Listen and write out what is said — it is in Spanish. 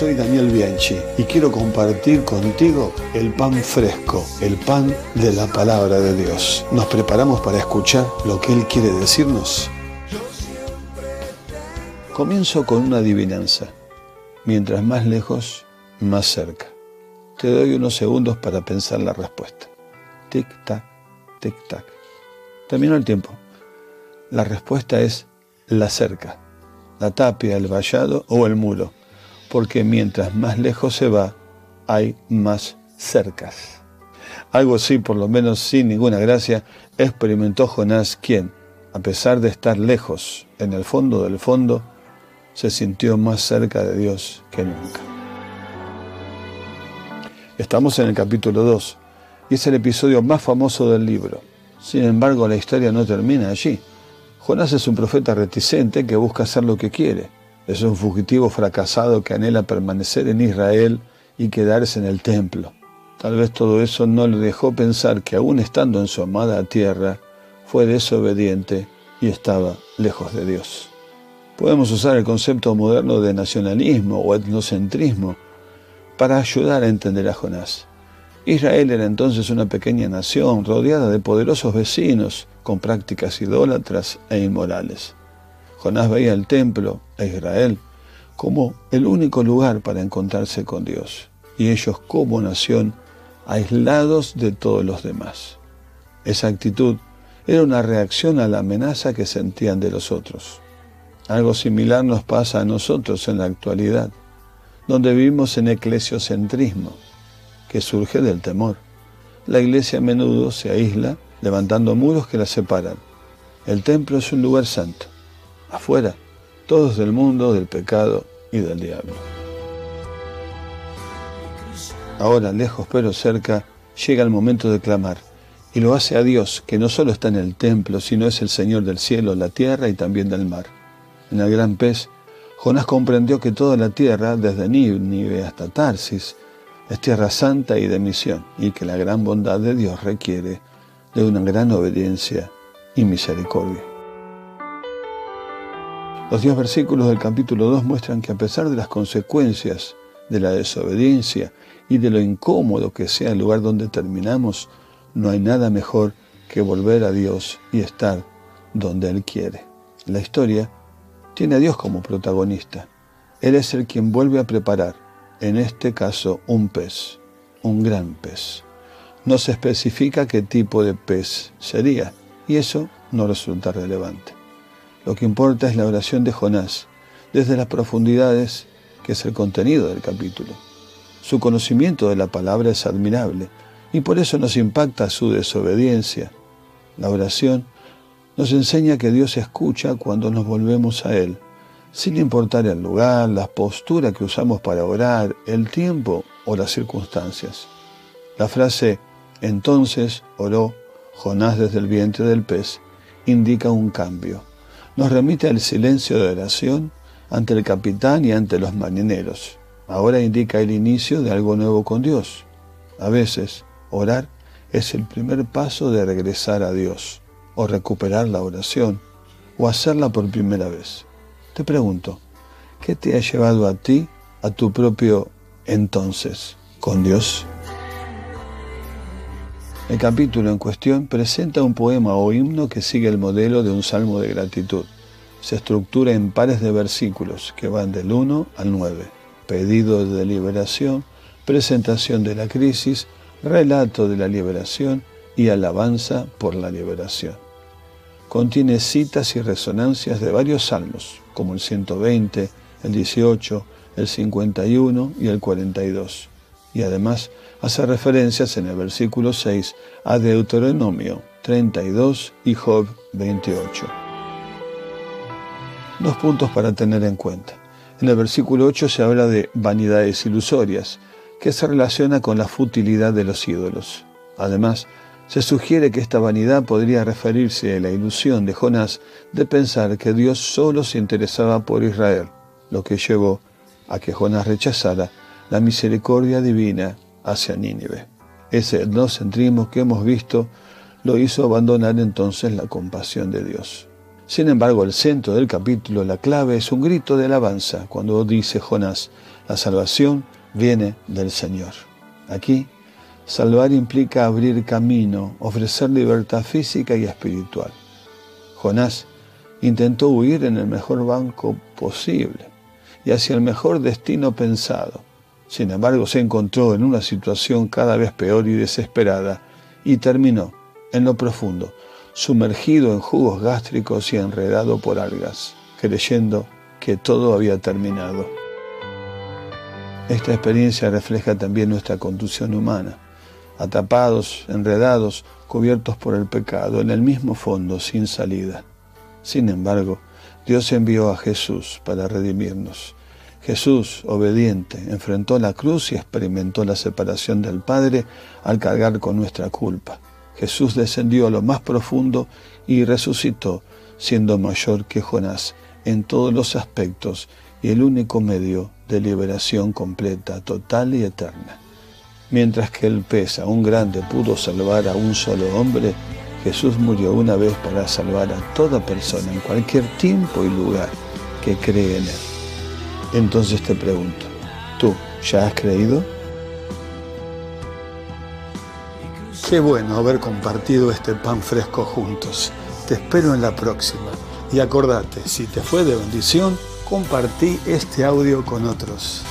soy Daniel Bianchi y quiero compartir contigo el pan fresco, el pan de la palabra de Dios. ¿Nos preparamos para escuchar lo que Él quiere decirnos? Comienzo con una adivinanza. Mientras más lejos, más cerca. Te doy unos segundos para pensar la respuesta. Tic-tac, tic-tac. Terminó el tiempo. La respuesta es la cerca, la tapia, el vallado o el muro, porque mientras más lejos se va, hay más cercas. Algo así, por lo menos sin ninguna gracia, experimentó Jonás, quien, a pesar de estar lejos, en el fondo del fondo, se sintió más cerca de Dios que nunca. Estamos en el capítulo 2, y es el episodio más famoso del libro. Sin embargo, la historia no termina allí. Jonás es un profeta reticente que busca hacer lo que quiere. Es un fugitivo fracasado que anhela permanecer en Israel y quedarse en el templo. Tal vez todo eso no le dejó pensar que aún estando en su amada tierra, fue desobediente y estaba lejos de Dios. Podemos usar el concepto moderno de nacionalismo o etnocentrismo para ayudar a entender a Jonás. Israel era entonces una pequeña nación rodeada de poderosos vecinos con prácticas idólatras e inmorales. Jonás veía el templo e Israel como el único lugar para encontrarse con Dios, y ellos como nación aislados de todos los demás. Esa actitud era una reacción a la amenaza que sentían de los otros. Algo similar nos pasa a nosotros en la actualidad, donde vivimos en eclesiocentrismo, que surge del temor. La iglesia a menudo se aísla, levantando muros que la separan. El templo es un lugar santo. Afuera, todos del mundo, del pecado y del diablo. Ahora, lejos pero cerca, llega el momento de clamar, y lo hace a Dios, que no solo está en el templo, sino es el Señor del cielo, la tierra y también del mar. En el gran pez, Jonás comprendió que toda la tierra, desde Nínive hasta Tarsis, es tierra santa y de misión, y que la gran bondad de Dios requiere de una gran obediencia y misericordia. Los 10 versículos del capítulo 2 muestran que a pesar de las consecuencias de la desobediencia y de lo incómodo que sea el lugar donde terminamos, no hay nada mejor que volver a Dios y estar donde Él quiere. La historia tiene a Dios como protagonista. Él es el quien vuelve a preparar, en este caso, un pez, un gran pez. No se especifica qué tipo de pez sería, y eso no resulta relevante. Lo que importa es la oración de Jonás, desde las profundidades, que es el contenido del capítulo. Su conocimiento de la palabra es admirable, y por eso nos impacta su desobediencia. La oración nos enseña que Dios escucha cuando nos volvemos a Él, sin importar el lugar, la postura que usamos para orar, el tiempo o las circunstancias. La frase «entonces oró Jonás desde el vientre del pez» indica un cambio. Nos remite al silencio de oración ante el capitán y ante los marineros. Ahora indica el inicio de algo nuevo con Dios. A veces, orar es el primer paso de regresar a Dios, o recuperar la oración, o hacerla por primera vez. Te pregunto, ¿qué te ha llevado a ti a tu propio entonces con Dios? El capítulo en cuestión presenta un poema o himno que sigue el modelo de un salmo de gratitud. Se estructura en pares de versículos que van del 1 al 9. Pedido de liberación, presentación de la crisis, relato de la liberación y alabanza por la liberación. Contiene citas y resonancias de varios salmos, como el 120, el 18, el 51 y el 42. Y además hace referencias en el versículo 6 a Deuteronomio 32 y Job 28. 2 puntos para tener en cuenta. En el versículo 8 se habla de vanidades ilusorias, que se relaciona con la futilidad de los ídolos. Además, se sugiere que esta vanidad podría referirse a la ilusión de Jonás de pensar que Dios solo se interesaba por Israel, lo que llevó a que Jonás rechazara la misericordia divina hacia Nínive. Ese etnocentrismo que hemos visto lo hizo abandonar entonces la compasión de Dios. Sin embargo, el centro del capítulo, la clave, es un grito de alabanza cuando dice Jonás: la salvación viene del Señor. Aquí, salvar implica abrir camino, ofrecer libertad física y espiritual. Jonás intentó huir en el mejor banco posible y hacia el mejor destino pensado. Sin embargo, se encontró en una situación cada vez peor y desesperada y terminó en lo profundo, sumergido en jugos gástricos y enredado por algas, creyendo que todo había terminado. Esta experiencia refleja también nuestra condición humana, atrapados, enredados, cubiertos por el pecado, en el mismo fondo, sin salida. Sin embargo, Dios envió a Jesús para redimirnos. Jesús, obediente, enfrentó la cruz y experimentó la separación del Padre al cargar con nuestra culpa. Jesús descendió a lo más profundo y resucitó, siendo mayor que Jonás en todos los aspectos y el único medio de liberación completa, total y eterna. Mientras que el pez aún grande pudo salvar a un solo hombre, Jesús murió una vez para salvar a toda persona en cualquier tiempo y lugar que cree en Él. Entonces te pregunto, ¿tú ya has creído? Qué bueno haber compartido este pan fresco juntos. Te espero en la próxima. Y acordate, si te fue de bendición, compartí este audio con otros.